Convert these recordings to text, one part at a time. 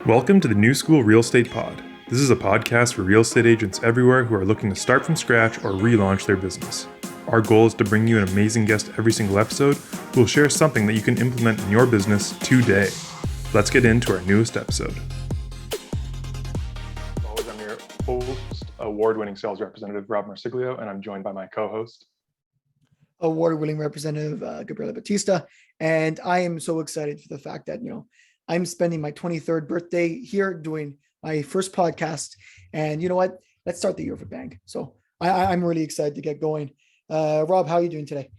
Welcome to the New School Real Estate Pod. This is a podcast for real estate agents everywhere who are looking to start from scratch or relaunch their business. Our goal is to bring you an amazing guest every single episode who will share something that you can implement in your business today. Let's get into our newest episode. Always, I'm your host, award-winning sales representative, Rob Marsiglio, and I'm joined by my co-host, award-winning representative, Gabriela Batista. And I am so excited for the fact that, I'm spending my 23rd birthday here doing my first podcast. And you know what? Let's start the year with a bang. So I'm really excited to get going. Rob, how are you doing today?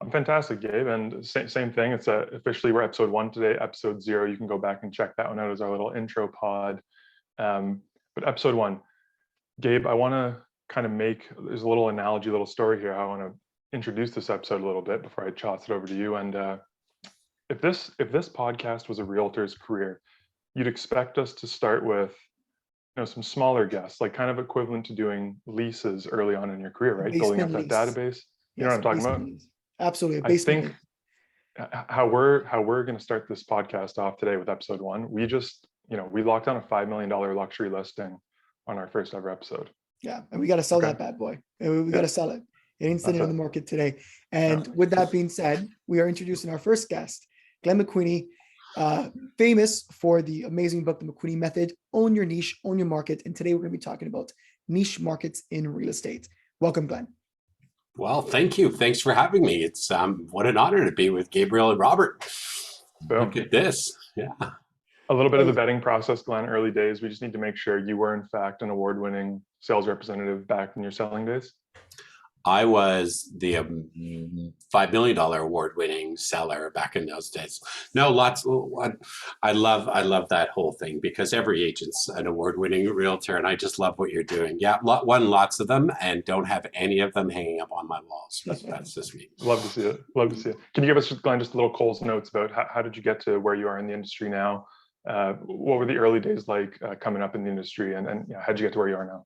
I'm fantastic, Gabe. And same thing. It's officially we're episode 1 today. Episode 0, you can go back and check that one out as our little intro pod. But episode 1, Gabe, I want to kind of there's a little analogy, a little story here. I want to introduce this episode a little bit before I toss it over to you. And if this podcast was a realtor's career, you'd expect us to start with some smaller guests, like kind of equivalent to doing leases early on in your career, right? Building up that database. You know what I'm talking about? Absolutely. I think how we're going to start this podcast off today with episode 1, we just we locked on a $5 million luxury listing on our first ever episode. Yeah, and we got to sell that bad boy. We got to sell it. It ain't sitting on the market today. And with that being said, we are introducing our first guest, Glenn McQueenie, famous for the amazing book, The McQueenie Method, Own Your Niche, Own Your Market. And today we're going to be talking about niche markets in real estate. Welcome, Glenn. Well, thank you. Thanks for having me. It's what an honor to be with Gabriel and Robert. Boom. Look at this. Yeah. A little bit of the vetting process, Glenn, early days. We just need to make sure you were in fact an award-winning sales representative back in your selling days. I was the $5 million award-winning seller back in those days. No, I love that whole thing because every agent's an award-winning realtor, and I just love what you're doing. Yeah, lots of them, and don't have any of them hanging up on my walls. But that's just me. Love to see it. Love to see it. Can you give us, Glenn, just a little Coles notes about how did you get to where you are in the industry now? What were the early days like coming up in the industry, and how did you get to where you are now?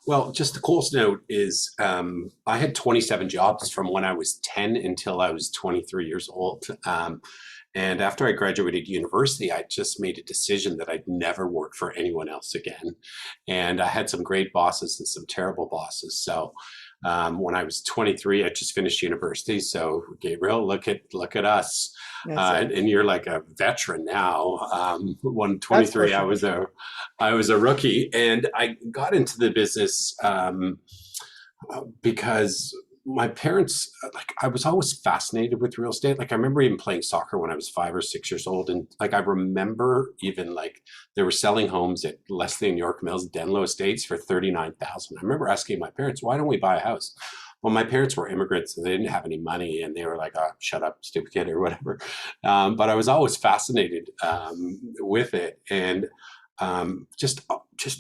Well, just the coolest note is I had 27 jobs from when I was 10 until I was 23 years old. And after I graduated university, I just made a decision that I'd never work for anyone else again. And I had some great bosses and some terrible bosses. So when I was 23, I just finished university. So Gabriel, look at us. And you're like a veteran now. When 23, I was a rookie, and I got into the business because my parents, I was always fascinated with real estate. I remember even playing soccer when I was 5 or 6 years old. And I remember even they were selling homes at Leslie and York Mills, Denlow Estates for $39,000. I remember asking my parents, why don't we buy a house? Well, my parents were immigrants and they didn't have any money, and they were like, oh, shut up, stupid kid, or whatever. But I was always fascinated with it. And just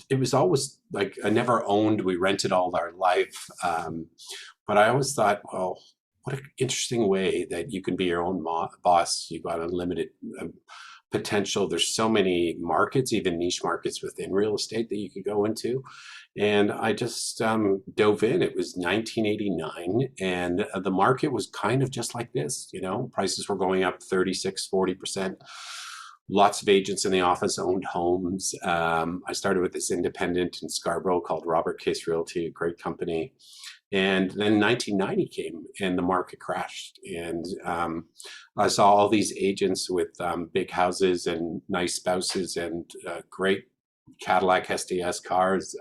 it was always I never owned, we rented all our life. But I always thought, well, what an interesting way that you can be your own boss. You've got unlimited potential. There's so many markets, even niche markets within real estate that you could go into. And I just dove in. It was 1989, and the market was kind of just like this. Prices were going up 36, 40%. Lots of agents in the office owned homes. I started with this independent in Scarborough called Robert Case Realty, a great company. And then 1990 came and the market crashed. And I saw all these agents with big houses and nice spouses and great Cadillac SDS cars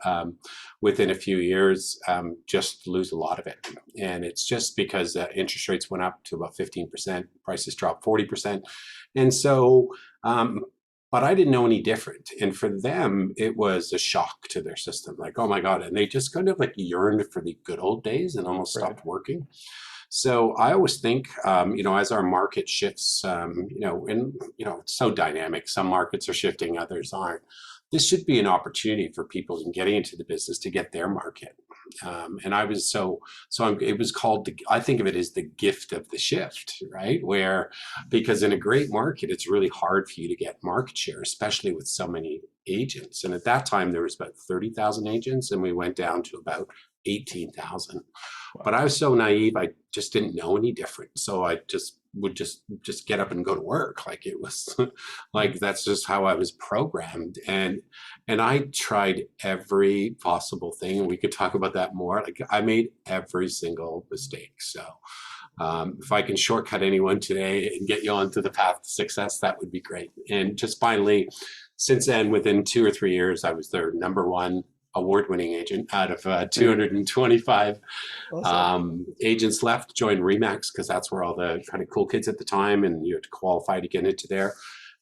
within a few years just lose a lot of it. And it's just because interest rates went up to about 15%, prices dropped 40%. And so, but I didn't know any different. And for them, it was a shock to their system. Oh my God. And they just kind of yearned for the good old days and almost stopped working. So I always think, as our market shifts, it's so dynamic. Some markets are shifting, others aren't. This should be an opportunity for people in getting into the business to get their market. And I was it was called, I think of it as the gift of the shift, right? Because in a great market, it's really hard for you to get market share, especially with so many agents. And at that time, there was about 30,000 agents, and we went down to about 18,000. Wow. But I was so naive, I just didn't know any different. So I just would just get up and go to work. Like it was like, that's just how I was programmed. And I tried every possible thing, and we could talk about that more. Like I made every single mistake. So if I can shortcut anyone today and get you onto the path to success, that would be great. And just finally, since then, within 2 or 3 years, I was their #1 award-winning agent out of 225 Awesome. agents left. Joined Remax because that's where all the kind of cool kids at the time, and you had to qualify to get into there.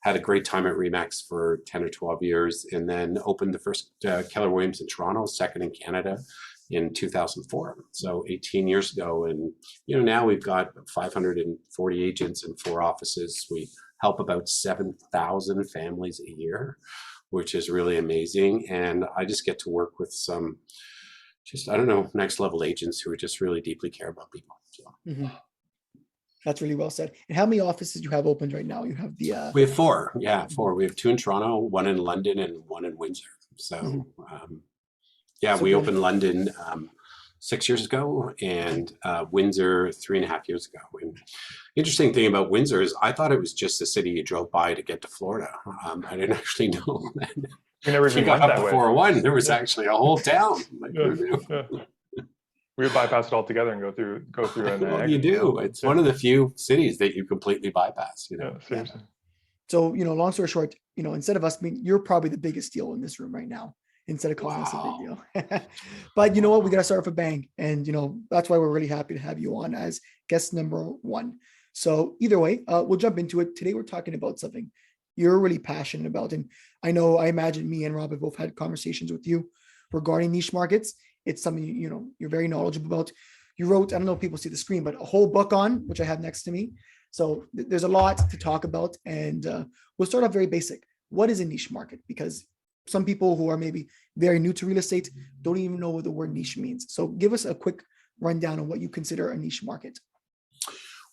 Had a great time at Remax for 10 or 12 years, and then opened the first Keller Williams in Toronto, second in Canada in 2004. So 18 years ago. And, now we've got 540 agents in 4 offices. We help about 7,000 families a year, which is really amazing. And I just get to work with some I don't know, next level agents who are just really deeply care about people. So. That's really well said. And how many offices do you have opened right now? You have the We have 4. Yeah, 4. We have 2 in Toronto, 1 in London, and 1 in Windsor. So we opened London 6 years ago, and Windsor 3.5 years ago. And interesting thing about Windsor is I thought it was just a city you drove by to get to Florida. I didn't actually know that. We never even went that way. 401, there was actually a whole town. Like, We would bypass it altogether and go through. And well, you do. It's one of the few cities that you completely bypass. Yeah, seriously. So long story short, instead of us being, you're probably the biggest deal in this room right now. Instead of calling us a big deal. But you know what? We got to start with a bang. And, that's why we're really happy to have you on as guest #1. So either way, we'll jump into it. Today, we're talking about something you're really passionate about. And I imagine me and Rob have both had conversations with you regarding niche markets. It's something, you're very knowledgeable about. You wrote, I don't know if people see the screen, but a whole book on, which I have next to me. So there's a lot to talk about. And we'll start off very basic. What is a niche market? Because some people who are maybe very new to real estate don't even know what the word niche means. So give us a quick rundown on what you consider a niche market.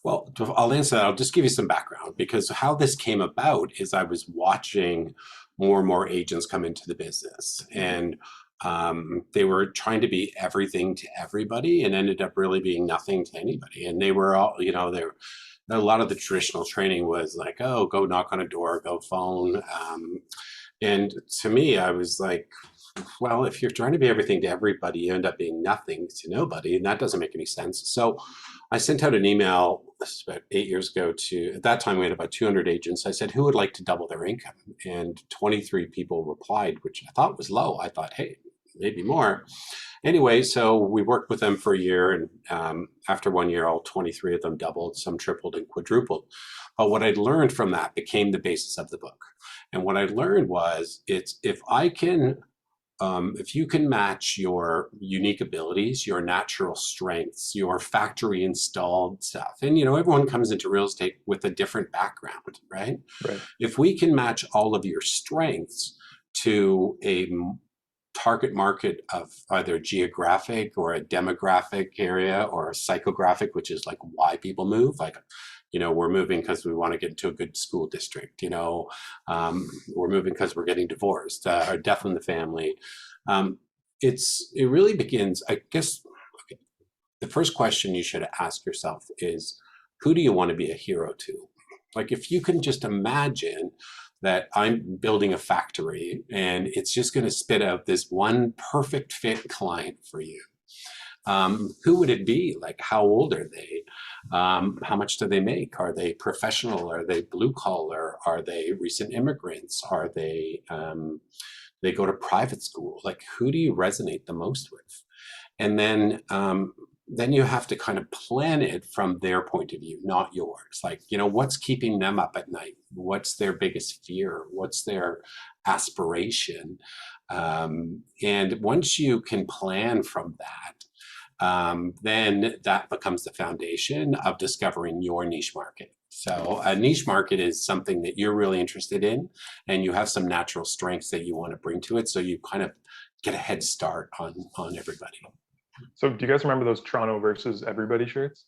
Well, I'll answer that. I'll just give you some background, because how this came about is I was watching more and more agents come into the business, and they were trying to be everything to everybody and ended up really being nothing to anybody. And they were all, a lot of the traditional training was like, oh, go knock on a door, go phone. And to me, I was like, well, if you're trying to be everything to everybody, you end up being nothing to nobody, and that doesn't make any sense. So I sent out an email, this is about 8 years ago, at that time we had about 200 agents. I said, who would like to double their income? And 23 people replied, which I thought was low. I thought, hey, maybe more. Anyway, so we worked with them for a year, and after 1 year, all 23 of them doubled, some tripled and quadrupled. But what I'd learned from that became the basis of the book. And what I learned was, if you can match your unique abilities, your natural strengths, your factory installed stuff, and everyone comes into real estate with a different background, right? Right. If we can match all of your strengths to a target market of either geographic or a demographic area, or a psychographic, which is like why people move, like, we're moving because we want to get into a good school district, we're moving because we're getting divorced, or death in the family. It really begins, I guess, okay, the first question you should ask yourself is, who do you want to be a hero to? Like, if you can just imagine that I'm building a factory and it's just going to spit out this one perfect fit client for you. Who would it be? Like, how old are they? How much do they make? Are they professional? Are they blue collar? Are they recent immigrants? Are they go to private school? Like, who do you resonate the most with? And then you have to kind of plan it from their point of view, not yours. Like, what's keeping them up at night? What's their biggest fear? What's their aspiration? And once you can plan from that, then that becomes the foundation of discovering your niche market. So a niche market is something that you're really interested in, and you have some natural strengths that you want to bring to it. So you kind of get a head start on everybody. So do you guys remember those Toronto versus everybody shirts?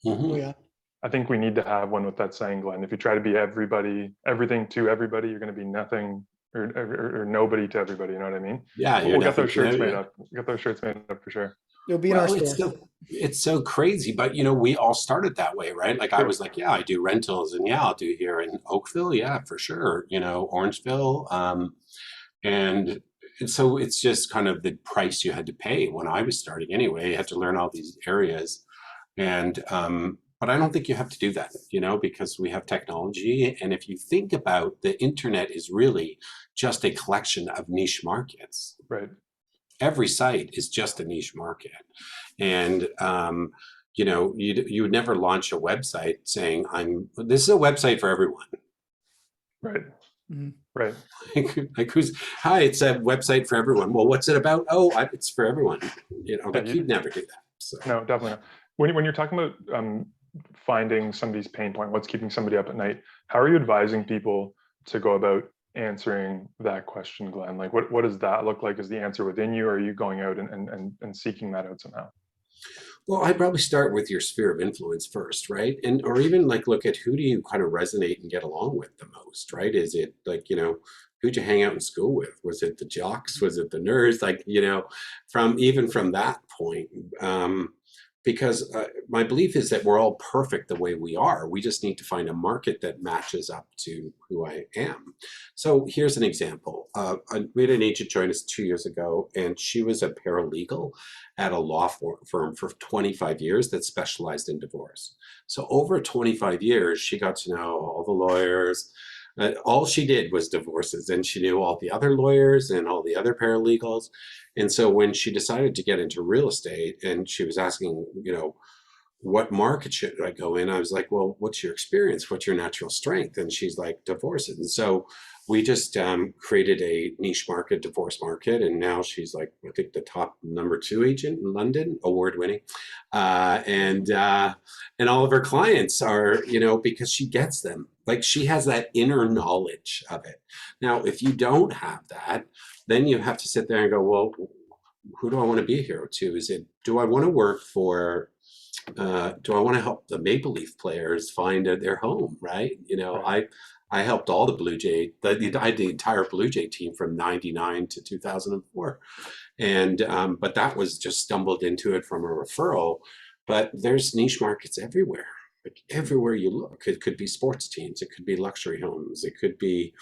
Mm-hmm. Oh, yeah. I think we need to have one with that saying, Glenn. If you try to be everything to everybody, you're going to be nothing or nobody to everybody. You know what I mean? Yeah, we'll get those shirts made up. We'll get those shirts made up for sure. It'll be in our store. It's so crazy, but you know, we all started that way, right? Like I Right. was like, yeah, I do rentals, and yeah, I'll do here in Oakville, yeah, for sure. You know, Orangeville, and so it's just kind of the price you had to pay when I was starting anyway. You had to learn all these areas, and but I don't think you have to do that, you know, because we have technology, and if you think about the internet is really just a collection of niche markets. Right. Every site is just a niche market. And you know, you would never launch a website saying this is a website for everyone. Right. Mm-hmm. Right. Like hi, it's a website for everyone. Well, what's it about? Oh, it's for everyone. You know, like you'd never do that. So. No, definitely not. When you're talking about finding somebody's pain point, what's keeping somebody up at night, how are you advising people to go about answering that question, Glenn? Like what does that look like? Is the answer within you, or are you going out and seeking that out somehow? Well, I'd probably start with your sphere of influence first, right? And or even like look at who do you kind of resonate and get along with the most, right? Is it like, you know, who'd you hang out in school with? Was it the jocks? Was it the nerds? Like, you know, from that point, because my belief is that we're all perfect the way we are. We just need to find a market that matches up to who I am. So here's an example. We had an agent join us 2 years ago, and she was a paralegal at a law firm for 25 years that specialized in divorce. So over 25 years, she got to know all the lawyers. All she did was divorces, and she knew all the other lawyers and all the other paralegals. And so when she decided to get into real estate and she was asking, you know, what market should I go in? I was like, well, what's your experience? What's your natural strength? And she's like, divorces. And so we just created a niche market, divorce market. And now she's like, I think the top #2 agent in London, award winning. And all of her clients are, you know, because she gets them. Like she has that inner knowledge of it. Now, if you don't have that, then you have to sit there and go, well, who do I want to be a hero to? Is it, do I want to work for, do I want to help the Maple Leaf players find their home, right? You know, Right. I helped all the Blue Jay, I had the entire Blue Jay team from 99 to 2004. And, but that was just stumbled into it from a referral. But there's niche markets everywhere. Like everywhere you look, it could be sports teams, it could be luxury homes, it could be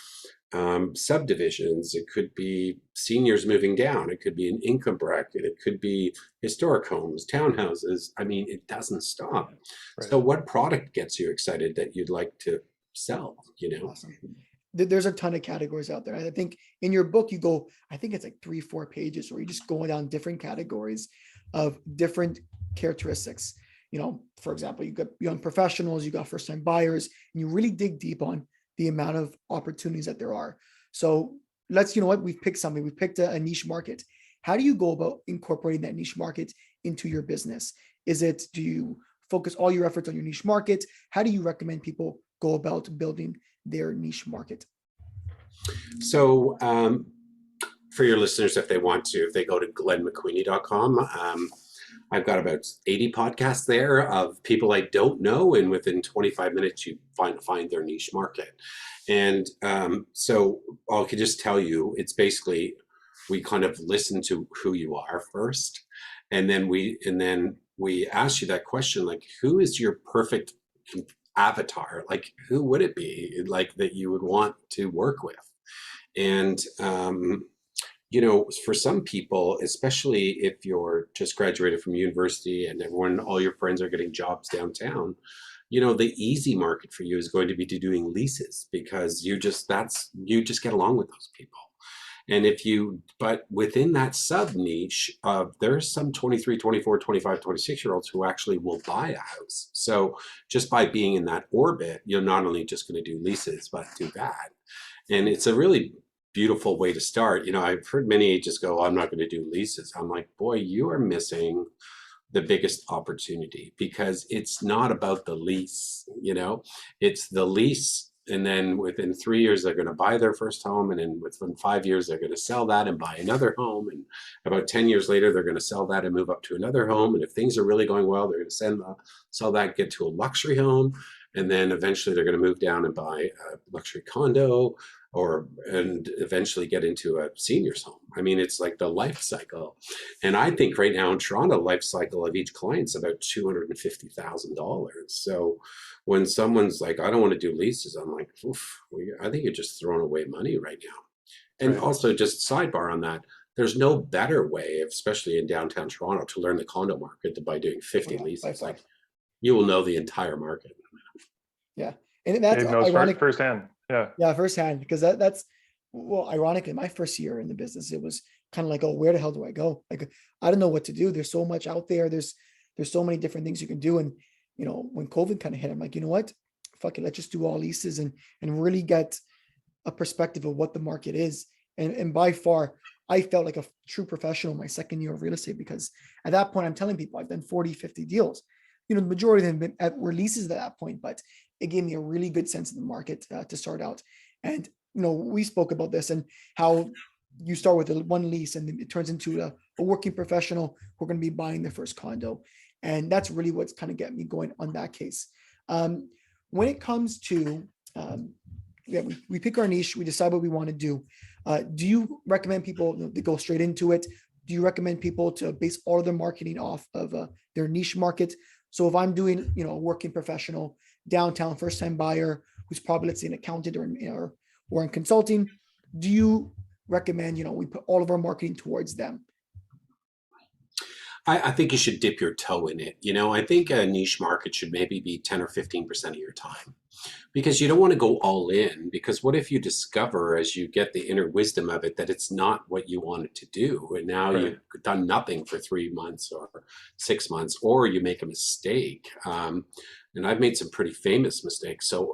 subdivisions, it could be seniors moving down, it could be an income bracket, it could be historic homes, townhouses. I mean, it doesn't stop. Right. So what product gets you excited that you'd like to sell, you know? Awesome. There's a ton of categories out there. I think in your book, you go, I think it's like 3-4 pages where you just go down different categories of different characteristics. You know, for example, you got young professionals, you got first-time buyers, and you really dig deep on the amount of opportunities that there are. So let's, you know what, we've picked something, we've picked a niche market. How do you go about incorporating that niche market into your business? Do you focus all your efforts on your niche market? How do you recommend people go about building their niche market? So for your listeners, if they want to, if they go to glennmcqueenie.com, I've got about 80 podcasts there of people I don't know, and within 25 minutes you find their niche market. And so I could just tell you, it's basically we kind of listen to who you are first, and then we ask you that question, like, who is your perfect avatar? Like, who would it be like that you would want to work with? And you know, for some people, especially if you're just graduated from university and all your friends are getting jobs downtown, you know, the easy market for you is going to be doing leases, because you just get along with those people. And but within that sub niche, there's some 23, 24, 25, 26-year-olds who actually will buy a house. So just by being in that orbit, you're not only just going to do leases, but do that. And it's a really beautiful way to start. You know, I've heard many agents go, I'm not going to do leases. I'm like, boy, you are missing the biggest opportunity, because it's not about the lease, you know, it's the lease. And then within 3 years, they're going to buy their first home. And then within 5 years, they're going to sell that and buy another home. And about 10 years later, they're going to sell that and move up to another home. And if things are really going well, they're going to sell that, get to a luxury home. And then eventually they're going to move down and buy a luxury condo, and eventually get into a senior's home, I mean, it's like the life cycle. And I think right now in Toronto, life cycle of each client's about $250,000. So when someone's like, I don't want to do leases, I'm like, oof, well, I think you're just throwing away money right now. And also, just sidebar on that, there's no better way, especially in downtown Toronto, to learn the condo market than by doing 50 leases. Like, you will know the entire market. Yeah. And that's Gabe knows ironic firsthand. Yeah. Yeah, firsthand, because that's, well, ironically, my first year in the business, it was kind of like, oh, where the hell do I go? Like, I don't know what to do. There's so much out there. There's so many different things you can do. And, you know, when COVID kind of hit, I'm like, you know what? Fuck it, let's just do all leases and really get a perspective of what the market is. And by far, I felt like a true professional my second year of real estate, because at that point, I'm telling people I've done 40, 50 deals. You know, the majority of them were leases at that point, but it gave me a really good sense of the market to start out. And, you know, we spoke about this and how you start with one lease and it turns into a working professional who are going to be buying their first condo. And that's really what's kind of getting me going on that case. When it comes to, we pick our niche, we decide what we want to do. Do you recommend people to go straight into it? Do you recommend people to base all of their marketing off of their niche market? So if I'm doing, you know, a working professional, downtown, first time buyer, who's probably, let's say, an accountant or in consulting, do you recommend, you know, we put all of our marketing towards them? I think you should dip your toe in it. You know, I think a niche market should maybe be 10 or 15% of your time, because you don't want to go all in, because what if you discover as you get the inner wisdom of it that it's not what you wanted to do, and now you've done nothing for 3 months or 6 months, or you make a mistake. And I've made some pretty famous mistakes, so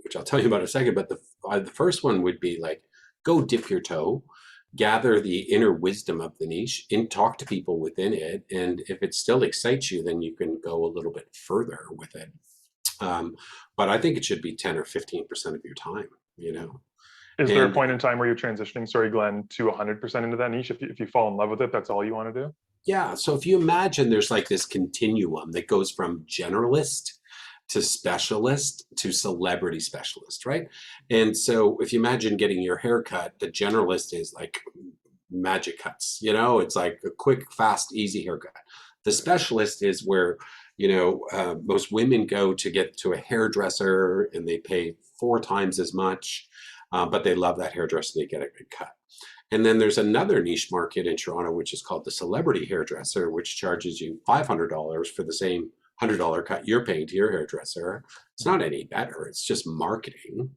which I'll tell you about in a second. But the first one would be like, go dip your toe, gather the inner wisdom of the niche, and talk to people within it. And if it still excites you, then you can go a little bit further with it. But I think it should be 10 or 15% of your time, you know. Is there a point in time where you're transitioning, sorry, Glenn, to 100% into that niche? If you fall in love with it, that's all you want to do? Yeah. So if you imagine there's like this continuum that goes from generalist to specialist to celebrity specialist, right? And so if you imagine getting your hair cut, the generalist is like magic cuts, you know, it's like a quick, fast, easy haircut. The specialist is where, you know, most women go to get to a hairdresser and they pay 4 times as much, but they love that hairdresser, they get a good cut. And then there's another niche market in Toronto, which is called the celebrity hairdresser, which charges you $500 for the same $100 cut you're paying to your hairdresser. It's not any better. It's just marketing.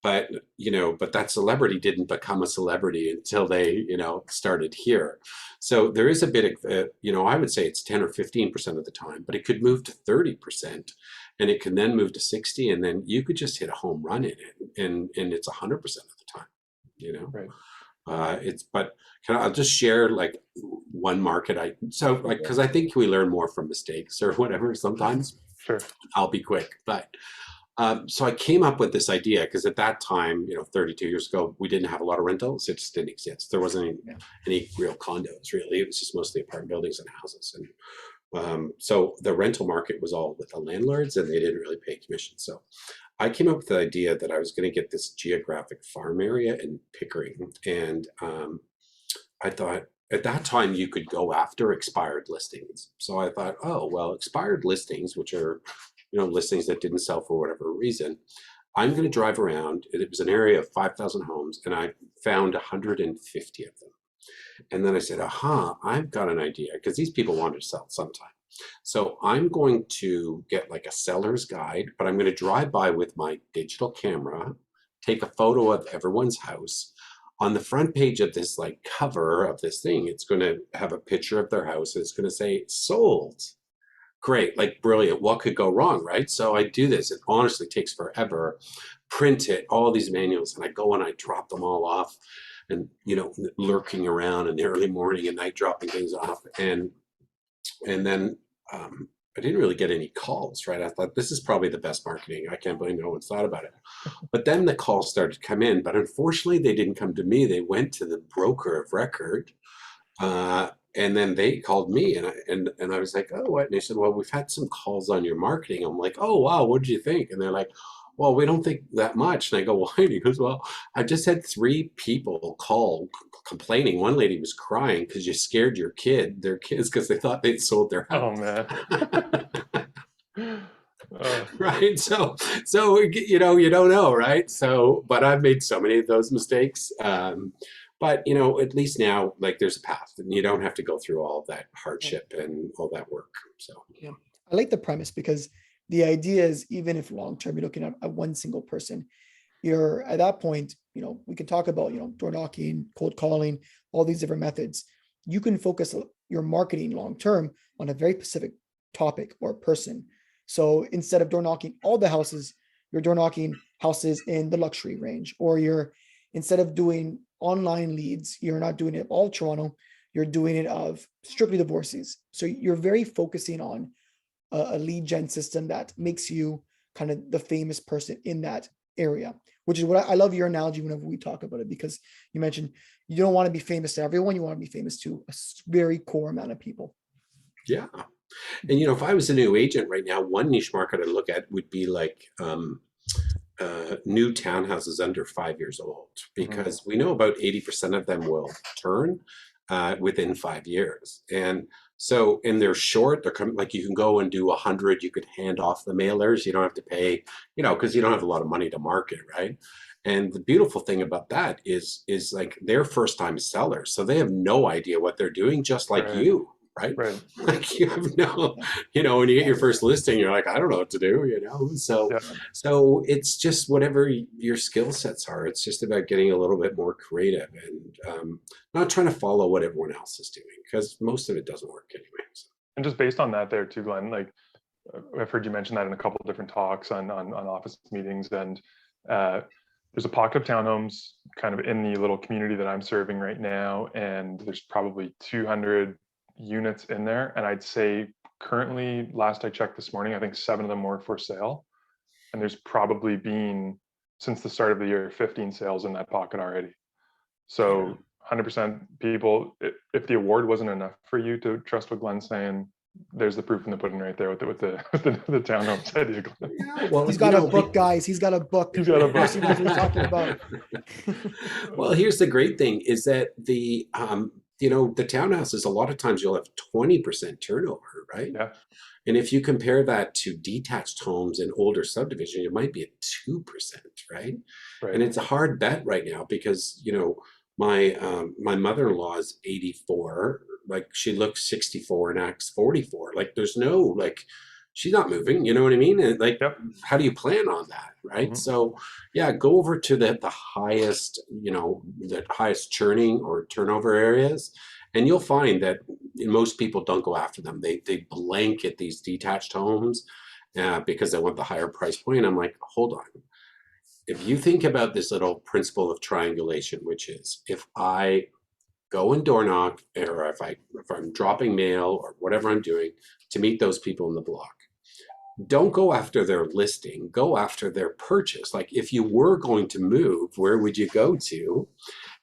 But, you know, but that celebrity didn't become a celebrity until they, you know, started here. So there is a bit of, you know, I would say it's 10 or 15% of the time, but it could move to 30%, and it can then move to 60, and then you could just hit a home run in it, and it's 100% of the time, you know. Right. But I'll just share like one market because I think we learn more from mistakes or whatever sometimes. Sure. I'll be quick, but so I came up with this idea because at that time, you know, 32 years ago, we didn't have a lot of rentals. It just didn't exist. There wasn't any real condos really. It was just mostly apartment buildings and houses. And so the rental market was all with the landlords, and they didn't really pay commission. So I came up with the idea that I was going to get this geographic farm area in Pickering. And I thought at that time you could go after expired listings. So I thought, oh, well, expired listings, which are, you know, listings that didn't sell for whatever reason, I'm going to drive around. It was an area of 5,000 homes, and I found 150 of them. And then I said, aha, I've got an idea, because these people wanted to sell sometime. So I'm going to get like a seller's guide, but I'm going to drive by with my digital camera, take a photo of everyone's house. On the front page of this like cover of this thing, it's going to have a picture of their house. It's going to say sold. Great, like brilliant. What could go wrong, right? So I do this. It honestly takes forever. Print it, all these manuals, and I go and I drop them all off, and, you know, lurking around in the early morning and night, dropping things off. And then I didn't really get any calls, right? I thought this is probably the best marketing. I can't believe no one's thought about it. But then the calls started to come in, but unfortunately they didn't come to me. They went to the broker of record. And then they called me, and I was like, oh, what? And they said, well, we've had some calls on your marketing. I'm like, oh, wow, what did you think? And they're like, well, we don't think that much. And I go, why? And he goes, well, I just had 3 people call complaining. One lady was crying because you scared their kids, because they thought they'd sold their Oh house. man. Right. So, you know, you don't know, right? So, but I've made so many of those mistakes. But, you know, at least now, like, there's a path and you don't have to go through all of that hardship and all that work. So, Yeah, I like the premise because the idea is, even if long term you're looking at one single person, you're at that point, you know, we can talk about, you know, door knocking, cold calling, all these different methods. You can focus your marketing long term on a very specific topic or person. So instead of door knocking all the houses, you're door knocking houses in the luxury range, or you're, instead of doing online leads, you're not doing it all Toronto, you're doing it of strictly divorcees. So you're very focusing on a lead gen system that makes you kind of the famous person in that area, which is what I love your analogy whenever we talk about it, because you mentioned you don't want to be famous to everyone, you want to be famous to a very core amount of people. yeah. And, you know, if I was a new agent right now, one niche market I'd look at would be like new townhouses under 5 years old, because we know about 80% of them will turn within 5 years. And so, and they're short, like, you can go and do 100, you could hand off the mailers, you don't have to pay, you know, because you don't have a lot of money to market, right? And the beautiful thing about that is like, they're first time sellers, so they have no idea what they're doing, just like Right. you, right? Right. Like, you have no, you know, when you get your first listing, you're like, I don't know what to do, you know? So, Yeah. so it's just whatever your skill sets are. It's just about getting a little bit more creative and not trying to follow what everyone else is doing, because most of it doesn't work anyway. So. And just based on that there too, Glenn, like, I've heard you mention that in a couple of different talks on office meetings, and there's a pocket of townhomes kind of in the little community that I'm serving right now, and there's probably 200 units in there, and I'd say currently, last I checked this morning, I think 7 of them were for sale, and there's probably been, since the start of the year, 15 sales in that pocket already. So 100% people, if the award wasn't enough for you to trust what Glenn's saying, there's the proof in the pudding right there with the townhomes idea, Glenn. Yeah, well, He's got a book, guys. He's got a book. He's got a book. He knows what he's talking about. Well, here's the great thing is that the you know, the townhouses, a lot of times you'll have 20% turnover, right? Yeah. And if you compare that to detached homes in older subdivision, it might be at 2%, right? Right. And it's a hard bet right now because, you know, my mother-in-law is 84, like, she looks 64 and acts 44. Like, there's no, like, she's not moving, you know what I mean? And, like, Yep. how do you plan on that, right? So yeah, go over to the highest, you know, the highest churning or turnover areas, and you'll find that most people don't go after them. They blanket these detached homes because they want the higher price point. I'm like, hold on. If you think about this little principle of triangulation, which is, if I go and door knock, or if I'm dropping mail or whatever I'm doing to meet those people in the block, don't go after their listing, go after their purchase. Like, if you were going to move, where would you go to?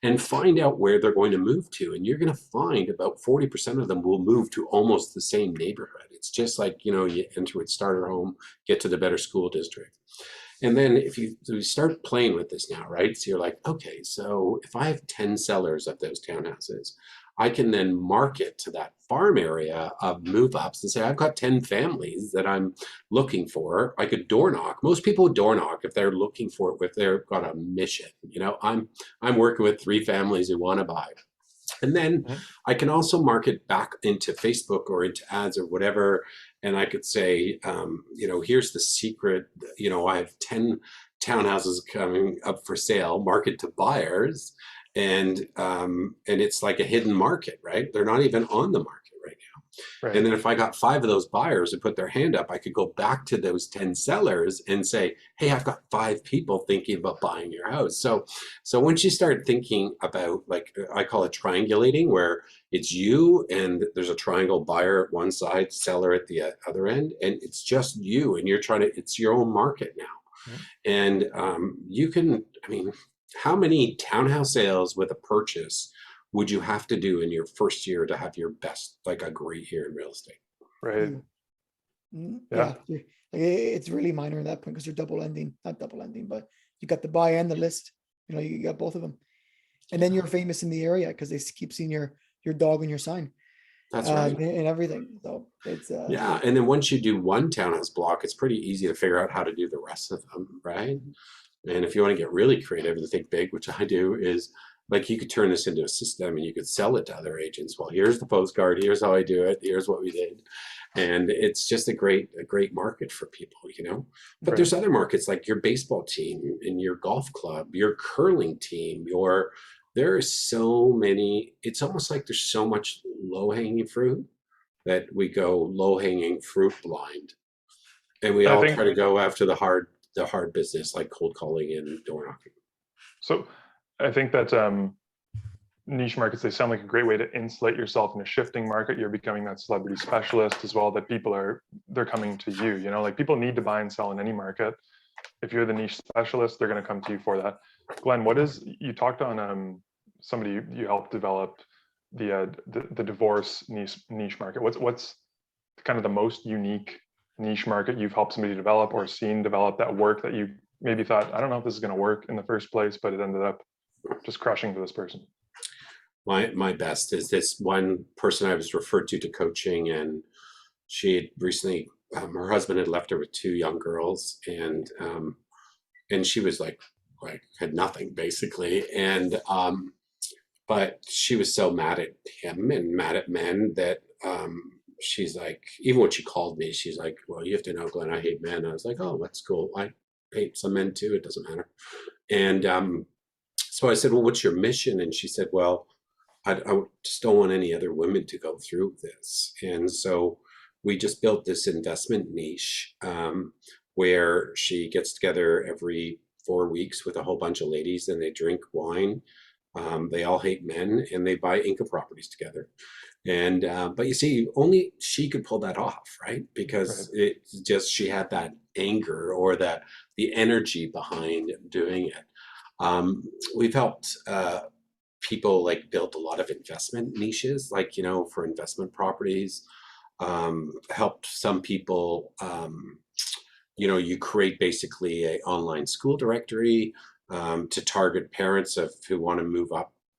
And find out where they're going to move to. And you're going to find about 40% of them will move to almost the same neighborhood. It's just like, you know, you enter with starter home, get to the better school district. And then if you start playing with this now, right? So you're like, okay, so if I have 10 sellers of those townhouses, I can then market to that farm area of move ups and say, I've got 10 families that I'm looking for. I could door knock. Most people would door knock if they're looking for it, if they've got a mission. You know, I'm working with 3 families who want to buy. And then I can also market back into Facebook or into ads or whatever. And I could say, you know, here's the secret. You know, I have 10 townhouses coming up for sale, market to buyers. And it's like a hidden market, right? They're not even on the market right now. Right. And then if I got 5 of those buyers who put their hand up, I could go back to those 10 sellers and say, hey, I've got 5 people thinking about buying your house. So once you start thinking about, like, I call it triangulating, where it's you and there's a triangle, buyer at one side, seller at the other end, and it's just you, and you're trying to, it's your own market now. And you can, I mean, how many townhouse sales with a purchase would you have to do in your first year to have your best, like, a great year in real estate? Right. Yeah. Like it's really minor at that point because you're not double lending, but you got the buy and the list. You got both of them, and then you're famous in the area because they keep seeing your dog and your sign. That's right. And everything. So it's yeah. And then once you do one townhouse block, it's pretty easy to figure out how to do the rest of them, right? And if you want to get really creative and think big, which I do, is like you could turn this into a system and you could sell it to other agents. Well, here's the postcard. Here's how I do it. Here's what we did. And it's just a great market for people, But there's other markets like your baseball team and your golf club, your curling team, there are so many. It's almost like there's so much low-hanging fruit that we go low-hanging fruit blind, and we all try to go after the hard business like cold calling and door knocking. So I think that niche markets, they sound like a great way to insulate yourself in a shifting market. You're becoming that celebrity specialist as well, that they're coming to you, like people need to buy and sell in any market. If you're the niche specialist, they're going to come to you for that. Glenn, you talked on somebody you helped develop the divorce niche market. What's kind of the most unique niche market you've helped somebody develop or seen develop that work that you maybe thought, I don't know if this is going to work in the first place, but it ended up just crushing for this person? My best is this one person I was referred to coaching, and she had recently, her husband had left her with 2 young girls, and she was like had nothing basically, and but she was so mad at him and mad at men that she's like, even when she called me, she's like, well, you have to know, Glenn, I hate men. I was like, oh, that's cool. I hate some men too. It doesn't matter. And so I said, well, what's your mission? And she said, well, I just don't want any other women to go through this. And so we just built this investment niche where she gets together every 4 weeks with a whole bunch of ladies, and they drink wine. They all hate men, and they buy Inca properties together. And but you see, only she could pull that off, right? Because it's just, she had that anger or the energy behind doing it. We've helped people like build a lot of investment niches, like, for investment properties. Helped some people, you create basically an online school directory to target parents who want to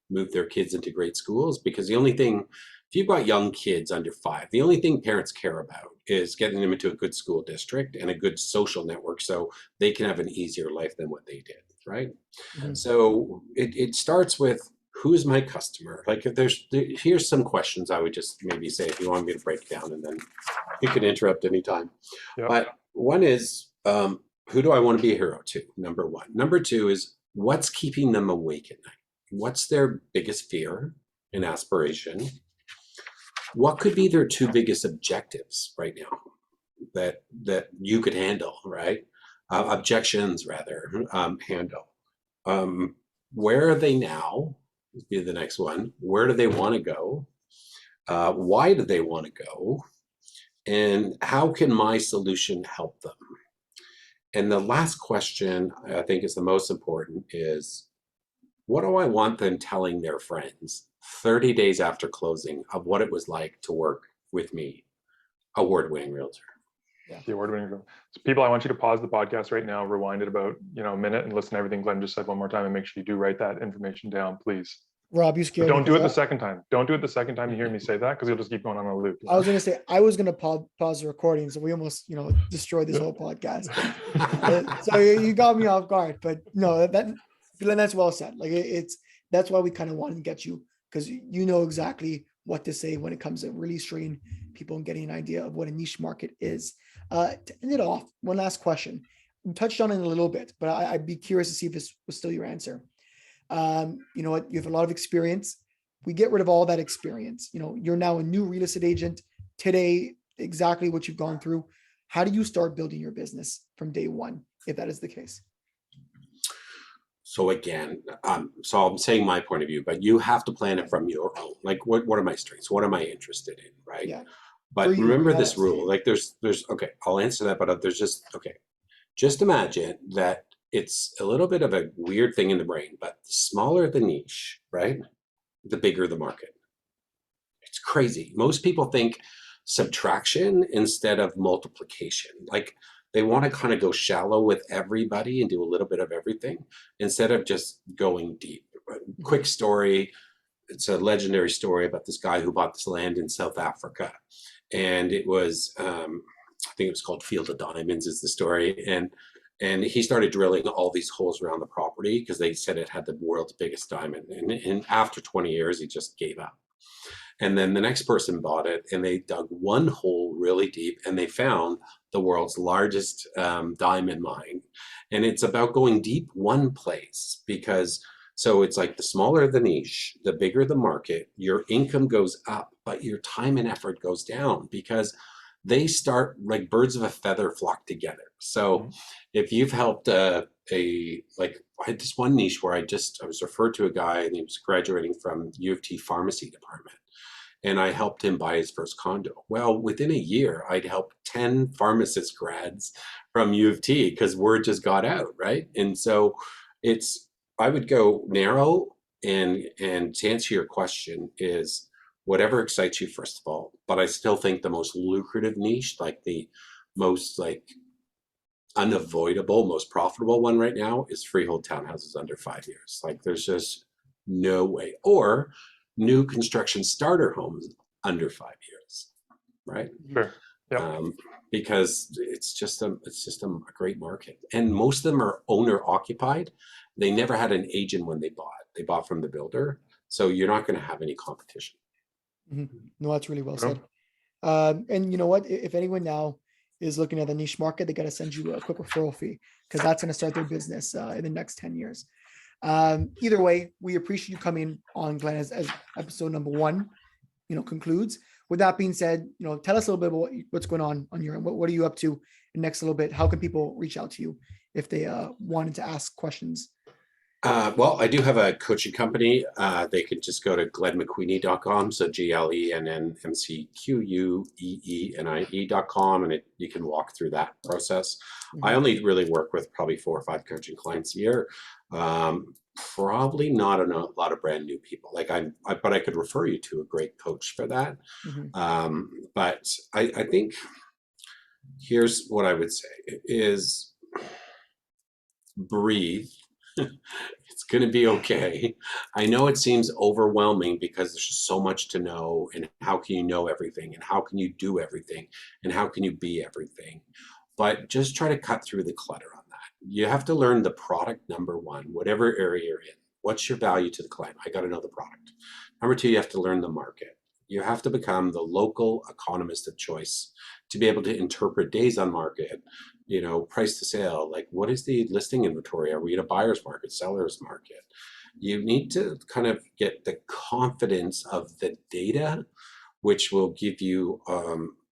move their kids into great schools. Because the only thing, if you've got young kids under 5, the only thing parents care about is getting them into a good school district and a good social network so they can have an easier life than what they did, right? Mm-hmm. So it starts with, who's my customer? Like, here's some questions I would just maybe say if you want me to break down, and then you can interrupt anytime. Yep. But one is, who do I want to be a hero to? Number one. Number 2 is, what's keeping them awake at night? What's their biggest fear and aspiration? What could be their 2 biggest objectives right now that you could handle, right? Objections rather, handle. Where are they now? Would be the next one. Where do they want to go? Why do they want to go? And how can my solution help them? And the last question, I think, is the most important, is, what do I want them telling their friends 30 days after closing of what it was like to work with me, award-winning realtor? Yeah. The award-winning realtor. So people, I want you to pause the podcast right now, rewind it about a minute, and listen to everything Glenn just said one more time, and make sure you do write that information down, please. Rob, you scared me. Don't do it the second time. Don't do it the second time you hear me say that, because you'll just keep going on a loop. I was going to say, I was going to pause the recording, so we almost, destroyed this whole podcast. So you got me off guard, but no, that's well said. Like that's why we kind of wanted to get you, because you know exactly what to say when it comes to really straining people and getting an idea of what a niche market is. To end it off, one last question. We touched on it a little bit, but I'd be curious to see if this was still your answer. You know what? You have a lot of experience. We get rid of all that experience. You're now a new real estate agent today, exactly what you've gone through. How do you start building your business from day one, if that is the case? So again, so I'm saying my point of view, but you have to plan it from your own. Like, what are my strengths? What am I interested in? Right. Yeah. But remember this rule, like there's, okay, I'll answer that, but there's just imagine that it's a little bit of a weird thing in the brain, but the smaller the niche, right, the bigger the market. It's crazy. Most people think subtraction instead of multiplication. Like, They want to kind of go shallow with everybody and do a little bit of everything instead of just going deep. Quick story. It's a legendary story about this guy who bought this land in South Africa. And it was, I think it was called Field of Diamonds is the story. And he started drilling all these holes around the property because they said it had the world's biggest diamond. And after 20 years, he just gave up. And then the next person bought it and they dug one hole really deep and they found the world's largest diamond mine. And it's about going deep one place because, so it's like the smaller the niche, the bigger the market, your income goes up, but your time and effort goes down because they start like birds of a feather flock together. So if you've helped like I had this one niche where I was referred to a guy and he was graduating from U of T pharmacy department. And I helped him buy his first condo. Well, within a year, I'd helped 10 pharmacist grads from U of T because word just got out, right? And so I would go narrow and to answer your question is whatever excites you, first of all. But I still think the most lucrative niche, like the most like unavoidable, most profitable one right now is freehold townhouses under 5 years. Like there's just no way. Or new construction starter homes under 5 years, right? Sure. Yep. Because it's just a great market, and most of them are owner occupied. They never had an agent when they bought. They bought from the builder, so you're not going to have any competition. Mm-hmm. No, that's really well said. And you know what? If anyone now is looking at the niche market, they got to send you a quick referral fee because that's going to start their business in the next 10 years. Either way, we appreciate you coming on, Glenn, as episode number 1, concludes. With that being said, tell us a little bit about what's going on your end. What are you up to in the next little bit? How can people reach out to you if they wanted to ask questions? Well, I do have a coaching company. They could just go to glennmcqueenie.com. So GLENMCQUEENIE.com. And you can walk through that process. Mm-hmm. I only really work with probably 4 or 5 coaching clients a year. Probably not a lot of brand new people. But I could refer you to a great coach for that. Mm-hmm. But I think here's what I would say is breathe. It's going to be okay. I know it seems overwhelming because there's just so much to know, and how can you know everything, and how can you do everything, and how can you be everything? But just try to cut through the clutter on that. You have to learn the product, number 1, whatever area you're in. What's your value to the client? I got to know the product. Number 2, you have to learn the market. You have to become the local economist of choice to be able to interpret days on market, price to sale, like what is the listing inventory? Are we in a buyer's market, seller's market? You need to kind of get the confidence of the data, which will give you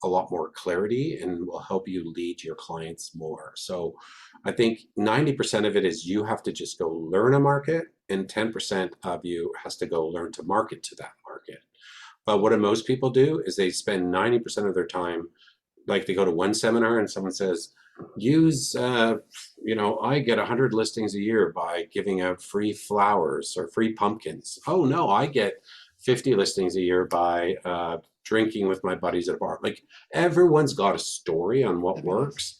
a lot more clarity and will help you lead your clients more. So I think 90% of it is you have to just go learn a market, and 10% of you has to go learn to market to that market. But what do most people do is they spend 90% of their time, like they go to one seminar and someone says, I get 100 listings a year by giving out free flowers or free pumpkins. Oh no, I get 50 listings a year by drinking with my buddies at a bar. Like everyone's got a story on what works.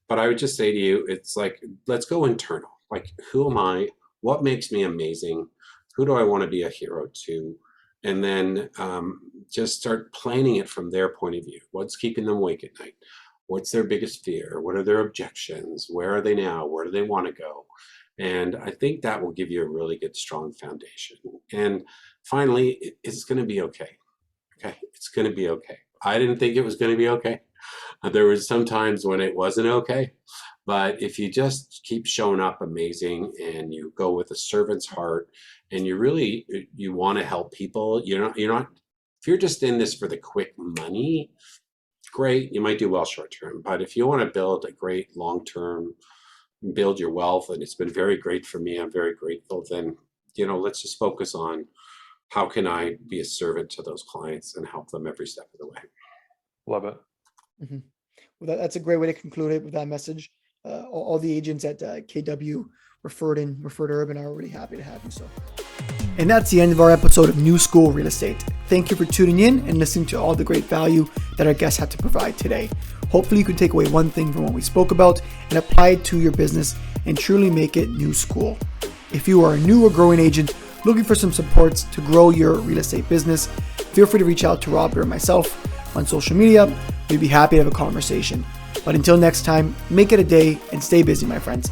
But I would just say to you, it's like, let's go internal. Like, who am I? What makes me amazing? Who do I want to be a hero to? And then just start planning it from their point of view. What's keeping them awake at night? What's their biggest fear? What are their objections? Where are they now? Where do they want to go? And I think that will give you a really good, strong foundation. And finally, it's going to be okay. Okay, it's going to be okay. I didn't think it was going to be okay. There was some times when it wasn't okay. But if you just keep showing up amazing and you go with a servant's heart and you want to help people, you're not, if you're just in this for the quick money, great, you might do well short term. But if you want to build a great long term, build your wealth, and it's been very great for me, I'm very grateful, then, let's just focus on how can I be a servant to those clients and help them every step of the way. Love it. Mm-hmm. Well, that's a great way to conclude it with that message. All the agents at KW referred Urban are really happy to have you. So, and that's the end of our episode of New School Real Estate. Thank you for tuning in and listening to all the great value that our guests had to provide today. Hopefully you can take away one thing from what we spoke about and apply it to your business and truly make it new school. If you are a new or growing agent looking for some supports to grow your real estate business, feel free to reach out to Rob or myself on social media. We'd be happy to have a conversation. But until next time, make it a day and stay busy, my friends.